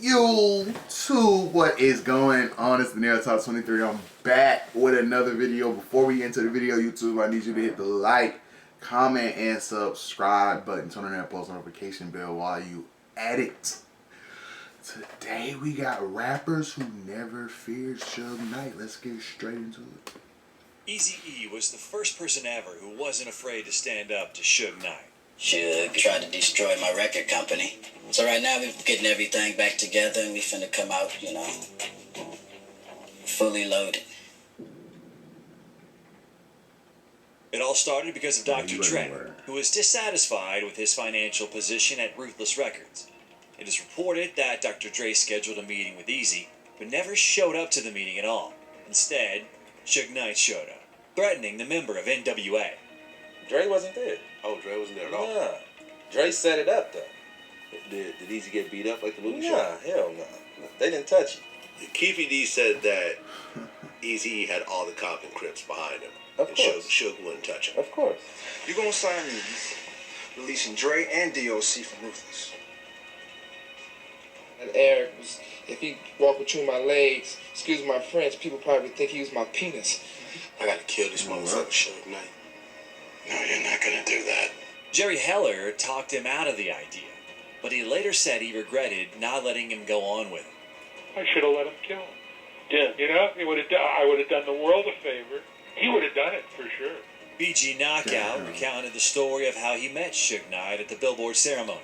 YouTube, what is going on? It's the Nail Talk 23. I'm back with another video. Before we get into the video, YouTube, I need you to hit the like, comment, and subscribe button. Turn on that post notification bell while you at it. Today we got rappers who never feared Suge Knight. Let's get straight into it. Eazy-E was the first person ever who wasn't afraid to stand up to Suge Knight. Suge tried to destroy my record company. So right now we're getting everything back together and we finna come out, you know, fully loaded. It all started because of Dr. Dre, who was dissatisfied with his financial position at Ruthless Records. It is reported that Dr. Dre scheduled a meeting with Eazy, but never showed up to the meeting at all. Instead, Suge Knight showed up, threatening the member of NWA. Dre wasn't there. Oh, Dre wasn't there at all? Nah. Dre set it up, though. Did Eazy get beat up like the movie Nah, show? hell no. They didn't touch him. Keefy D said that Eazy had all the cop and Crips behind him. Of and course. Suge wouldn't touch him. Of course. You're gonna sign me releasing Dre and DOC from Ruthless. And Eric was, if he walked between my legs, excuse my French, people probably think he was my penis. I gotta kill this motherfucker, Suge Knight. No, you're not gonna do that. Jerry Heller talked him out of the idea, but he later said he regretted not letting him go on with it. I should have let him kill him. Yeah. You know, I would have done the world a favor. He would have done it for sure. BG Knockout recounted the story of how he met Suge Knight at the Billboard ceremony.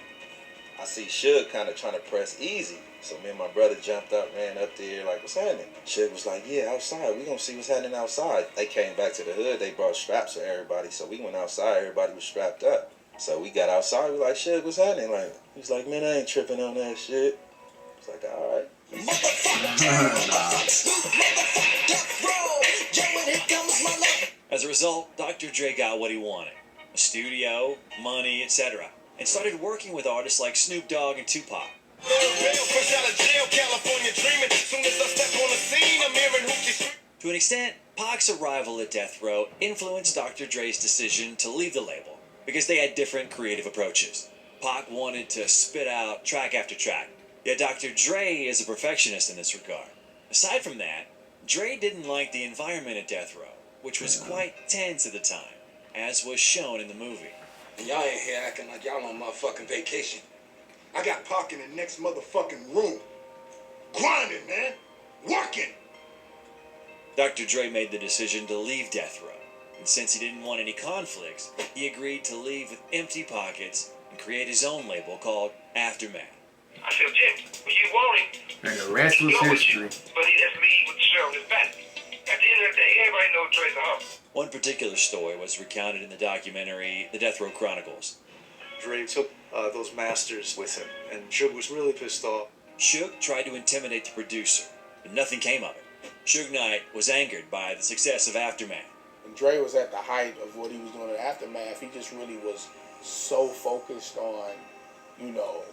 I see Suge kind of trying to press Eazy. So me and my brother jumped up, ran up there, like, what's happening? Suge was like, yeah, outside. We gonna see what's happening outside. They came back to the hood. They brought straps for everybody. So we went outside. Everybody was strapped up. So we got outside. We like, Suge, what's happening? Like, he's like, man, I ain't tripping on that shit. It's like, all right. As a result, Dr. Dre got what he wanted. A studio, money, etc. And started working with artists like Snoop Dogg and Tupac. To an extent, Pac's arrival at Death Row influenced Dr. Dre's decision to leave the label because they had different creative approaches. Pac wanted to spit out track after track, yet Dr. Dre is a perfectionist in this regard. Aside from that, Dre didn't like the environment at Death Row, which was quite tense at the time, as was shown in the movie. And y'all ain't here acting like y'all on motherfucking vacation. I got Pac in the next motherfucking room. Grinding, man. Working. Dr. Dre made the decision to leave Death Row, and since he didn't want any conflicts, he agreed to leave with empty pockets and create his own label called Aftermath. I said, Jim, well, you want him. And the rest was history. But he has to leave with the show on his back. At the end of the day, everybody knows Dre's a hump. One particular story was recounted in the documentary The Death Row Chronicles. Dre took those masters with him, and Suge was really pissed off. Suge tried to intimidate the producer, but nothing came of it. Suge Knight was angered by the success of Aftermath. When Dre was at the height of what he was doing at Aftermath, he just really was so focused on, you know,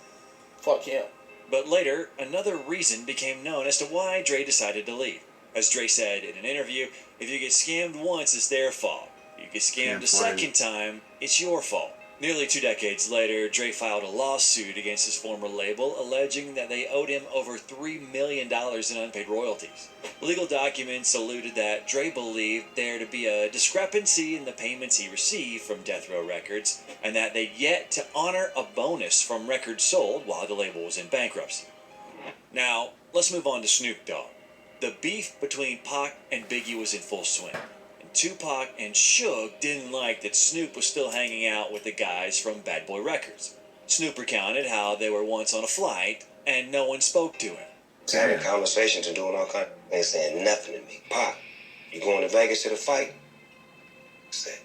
fuck him. But later, another reason became known as to why Dre decided to leave. As Dre said in an interview, if you get scammed once, it's their fault. If you get scammed a second time, it's your fault. Nearly 2 decades later, Dre filed a lawsuit against his former label, alleging that they owed him over $3 million in unpaid royalties. Legal documents alluded that Dre believed there to be a discrepancy in the payments he received from Death Row Records, and that they'd yet to honor a bonus from records sold while the label was in bankruptcy. Now, let's move on to Snoop Dogg. The beef between Pac and Biggie was in full swing. Tupac and Suge didn't like that Snoop was still hanging out with the guys from Bad Boy Records. Snoop recounted how they were once on a flight and no one spoke to him. Having conversations and doing all kinds of things, saying nothing to me. Pop, you going to Vegas to the fight? I said,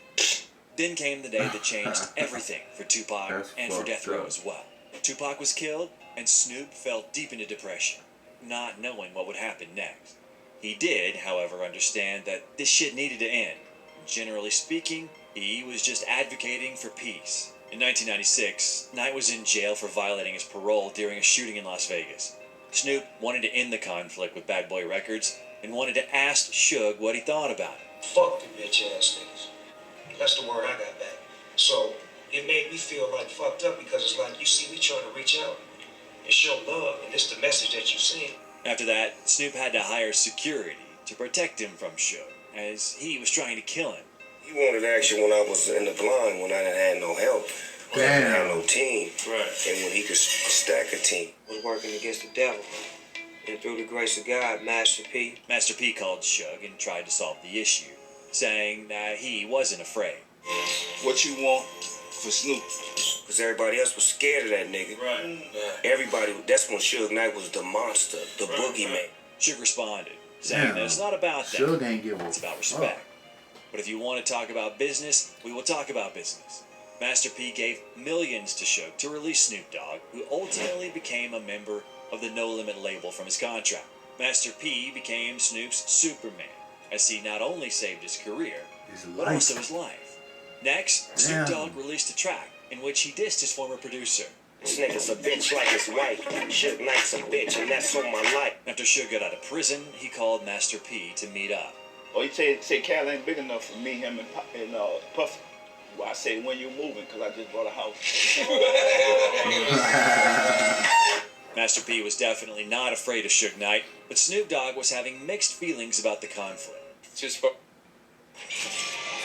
Then came the day that changed everything for Tupac and for Death Row as well. Tupac was killed and Snoop fell deep into depression, not knowing what would happen next. He did, however, understand that this shit needed to end. Generally speaking, he was just advocating for peace. In 1996, Knight was in jail for violating his parole during a shooting in Las Vegas. Snoop wanted to end the conflict with Bad Boy Records and wanted to ask Suge what he thought about it. Fuck the bitch ass niggas. That's the word I got back. So it made me feel like fucked up because it's like, you see me trying to reach out and show love, and this the message that you send. After that, Snoop had to hire security to protect him from Suge, as he was trying to kill him. He wanted action when I was in the blind, when I didn't have no help. When I didn't have no team. Right. And when he could stack a team. Was working against the devil. And through the grace of God, Master P called Suge and tried to solve the issue, saying that he wasn't afraid. What you want for Snoop? Because everybody else was scared of that nigga. Right. Everybody, that's when Suge Knight was the monster, the boogeyman. Suge responded, saying that it's not about that. Suge ain't give a it's about respect. But if you want to talk about business, we will talk about business. Master P gave millions to Suge to release Snoop Dogg, who ultimately became a member of the No Limit label from his contract. Master P became Snoop's Superman, as he not only saved his career, but also his life. Next, Snoop Dogg released a track in which he dissed his former producer. This nigga's a bitch like his wife. Suge Knight's a bitch, and that's on my life. After Suge got out of prison, he called Master P to meet up. Oh, he say Cal ain't big enough for me, him, and Puffy. Well, I say, when you moving? Because I just bought a house. Master P was definitely not afraid of Suge Knight, but Snoop Dogg was having mixed feelings about the conflict. Just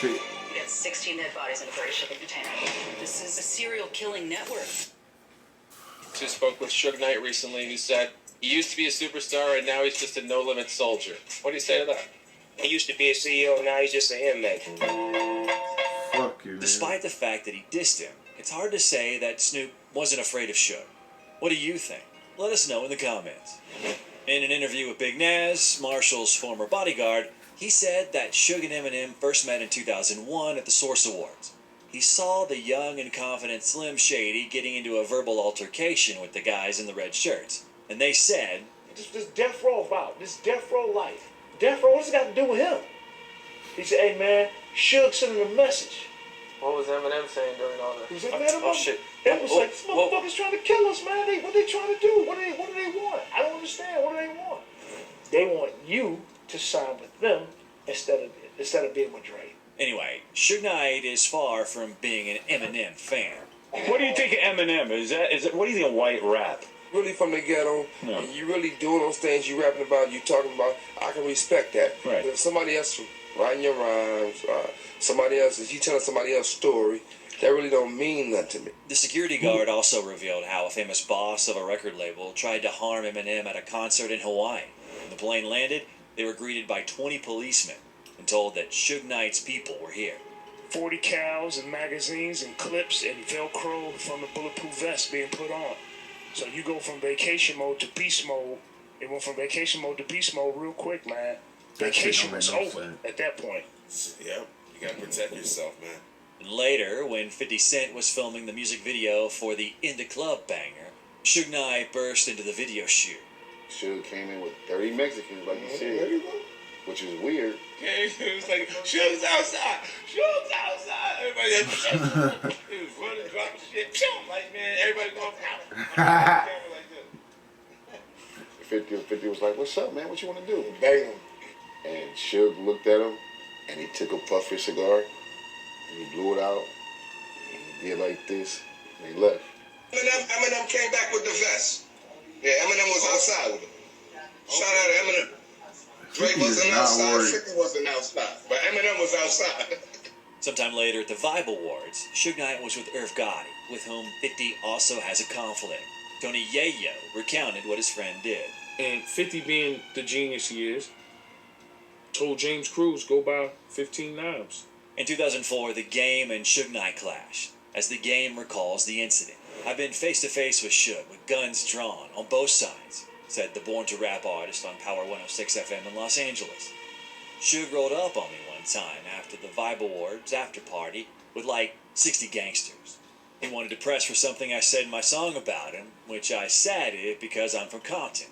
We got 16 dead bodies in a buried shipping container. This is a serial killing network. Just spoke with Suge Knight recently, who said he used to be a superstar and now he's just a no-limit soldier. What do you say to that? He used to be a CEO, now he's just an inmate. Fuck you, man. Despite the fact that he dissed him, it's hard to say that Snoop wasn't afraid of Suge. What do you think? Let us know in the comments. In an interview with Big Naz, Marshall's former bodyguard, he said that Suge and Eminem first met in 2001 at the Source Awards. He saw the young and confident Slim Shady getting into a verbal altercation with the guys in the red shirts. And they said, This death row about, this death row life. Death row, what's it got to do with him? He said, hey man, Suge sent him a message. What was Eminem saying during all that? He said, man, shit. It was like, this motherfucker's trying to kill us, man. What they trying to do? What do they want? I don't understand. What do they want? They want you to sign with them instead of being with Dre. Anyway, Suge Knight is far from being an Eminem fan. What do you think of Eminem? Is it? What do you think of white rap? Really from the ghetto, and you really doing those things you rapping about, you talking about, I can respect that. Right. But if somebody else writing your rhymes, somebody else, if you telling somebody else's story, that really don't mean nothing to me. The security guard also revealed how a famous boss of a record label tried to harm Eminem at a concert in Hawaii. When the plane landed, they were greeted by 20 policemen and told that Suge Knight's people were here. 40 cows and magazines and clips and Velcro from the bulletproof vest being put on. So you go from vacation mode to beast mode. It went from vacation mode to beast mode real quick, man. Vacation was over at that point. Yep, you gotta protect yourself, man. And later, when 50 Cent was filming the music video for the In the Club banger, Suge Knight burst into the video shoot. Suge came in with 30 Mexicans, like you said, which is weird. Okay, it was like, Suge's outside, Suge's outside. Everybody else, he was running, dropping shit, like, man, everybody going out. 50 was like, what's up, man? What you want to do? Bang him. And Suge looked at him, and he took a puff of his cigar, and he blew it out, and he did like this, and he left. Eminem came back with the vest. Yeah, Eminem was outside with him. Shout out to Eminem. Dre wasn't outside, 50 wasn't outside, but Eminem was outside. Sometime later at the Vibe Awards, Suge Knight was with Irv Gotti, with whom 50 also has a conflict. Tony Yayo recounted what his friend did. And 50 being the genius he is, told James Cruz go buy 15 knives. In 2004, The Game and Suge Knight clashed. As The Game recalls the incident, I've been face-to-face with Suge with guns drawn on both sides, said the Born to Rap artist on Power 106 FM in Los Angeles. Suge rolled up on me one time after the Vibe Awards after party with like 60 gangsters. He wanted to press for something I said in my song about him, which I said it because I'm from Compton.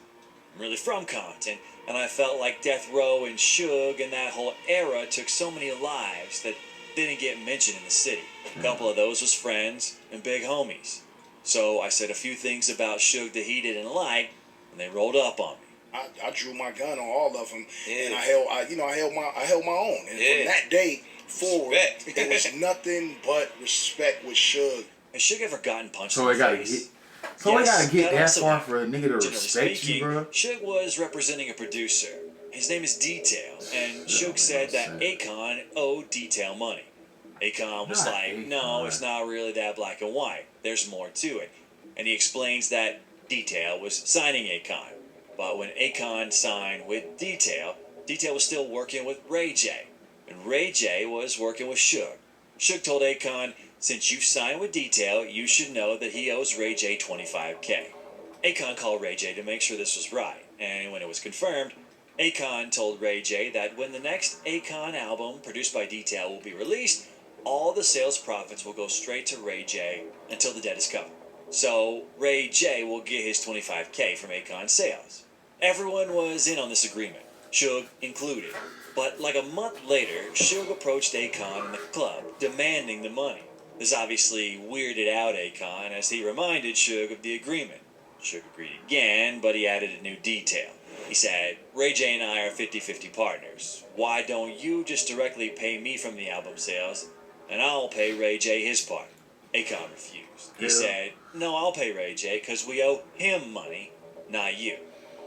I'm really from Compton, and I felt like Death Row and Suge and that whole era took so many lives that didn't get mentioned in the city. A couple of those was friends and big homies. So I said a few things about Suge that he didn't like, and they rolled up on me. I drew my gun on all of them, and I held my own. And from that day forward, it was nothing but respect with Suge. Has Suge ever gotten punched So in I the got face? So we gotta get that also far happened. for a nigga to Generally respect speaking, you, bro. Suge was representing a producer. His name is Detail, and Suge said that Akon owed Detail money. Akon was like, no, it's not really that black and white. There's more to it. And he explains that Detail was signing Akon. But when Akon signed with Detail, Detail was still working with Ray J. And Ray J was working with Suge. Suge told Akon, since you signed with Detail, you should know that he owes Ray J $25K. Akon called Ray J to make sure this was right. And when it was confirmed, Akon told Ray J that when the next Akon album produced by Detail will be released, all the sales profits will go straight to Ray J until the debt is covered. So Ray J will get his $25K from Akon's sales. Everyone was in on this agreement, Suge included. But like a month later, Suge approached Akon in the club, demanding the money. This obviously weirded out Akon as he reminded Suge of the agreement. Suge agreed again, but he added a new detail. He said, Ray J and I are 50-50 partners. Why don't you just directly pay me from the album sales, and I'll pay Ray J his part? Akon refused. He said, no, I'll pay Ray J because we owe him money, not you.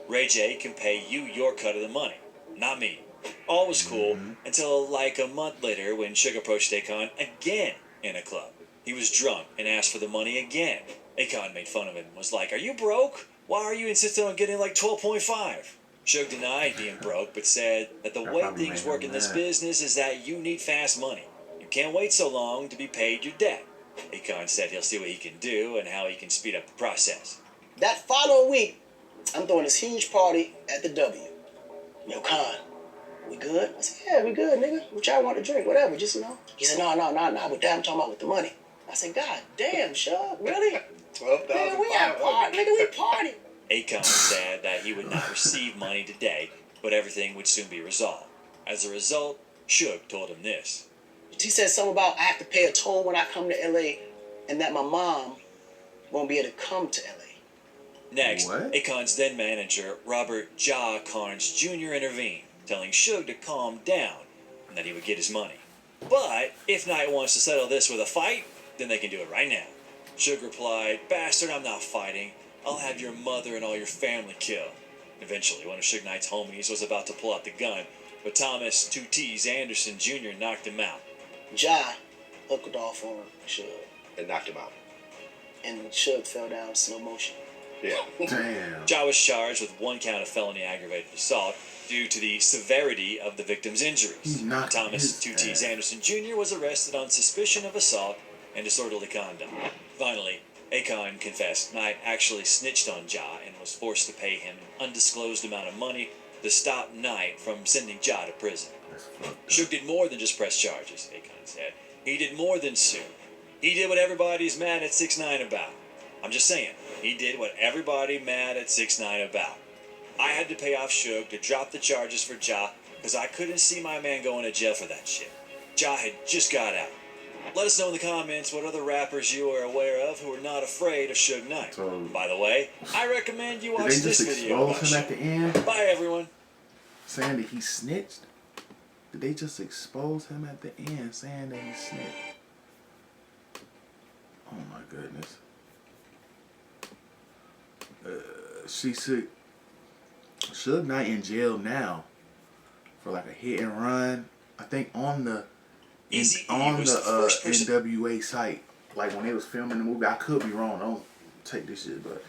Ray J can pay you your cut of the money, not me. All was cool until like a month later when Suge approached Akon again in a club. He was drunk and asked for the money again. Akon made fun of him and was like, are you broke? Why are you insisting on getting like 12.5? Suge denied being broke, but said that the way things work in this business is that you need fast money. You can't wait so long to be paid your debt. Akon said he'll see what he can do and how he can speed up the process. That following week, I'm throwing this huge party at the W. Yo, Con, we good? I said, yeah, we good, nigga. What y'all want to drink? Whatever, just, you know. He said, no, with that, I'm talking about with the money. I said, God damn, Suge, really? 12,000. Man, we at party, nigga, we party. Akon said that he would not receive money today, but everything would soon be resolved. As a result, Suge told him this. He said something about I have to pay a toll when I come to L.A. and that my mom won't be able to come to L.A. Next, Akon's then manager, Robert Ja Carnes Jr. intervened, telling Suge to calm down and that he would get his money. But if Knight wants to settle this with a fight, then they can do it right now. Suge replied, bastard, I'm not fighting. I'll have your mother and all your family killed. Eventually, one of Suge Knight's homies was about to pull out the gun, but Thomas 2 T's Anderson Jr. knocked him out. Ja hooked off on Suge. And knocked him out. And Suge fell down in slow motion. Yeah. Damn. Ja was charged with 1 count of felony aggravated assault due to the severity of the victim's injuries. Thomas 2 T's Anderson Jr. was arrested on suspicion of assault and disorderly conduct. Finally, Akon confessed Knight actually snitched on Ja and was forced to pay him an undisclosed amount of money to stop Knight from sending Ja to prison. Suge did more than just press charges, Akon said. He did more than sue. He did what everybody's mad at 6ix9ine about. I'm just saying, he did what everybody mad at 6ix9ine about. I had to pay off Suge to drop the charges for Ja because I couldn't see my man going to jail for that shit. Ja had just got out. Let us know in the comments what other rappers you are aware of who are not afraid of Suge Knight. By the way, I recommend you watch this video about him at the end? Bye, everyone. Saying that he snitched? Did they just expose him at the end saying that he snitched? Oh my goodness. Suge Knight in jail now for like a hit and run. I think on the NWA site, like when they was filming the movie. I could be wrong. Don't take this shit, but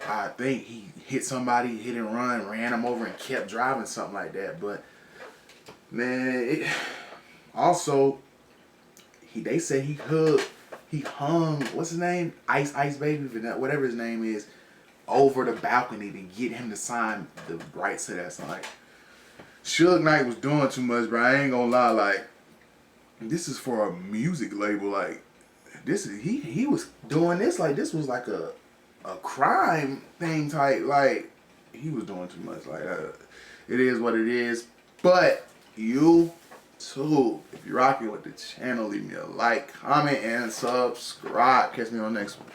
I think he hit somebody, hit and run, ran him over, and kept driving, something like that. But man, also they say he hung what's his name, Ice Baby, whatever his name is, over the balcony to get him to sign the rights to that song. Like, Suge Knight was doing too much, bro. I ain't gonna lie. Like, this is for a music label. Like, this is he was doing this like this was like a crime thing type. Like, he was doing too much. Like, it is what it is. But you too, if you're rocking with the channel, leave me a like, comment, and subscribe. Catch me on the next one.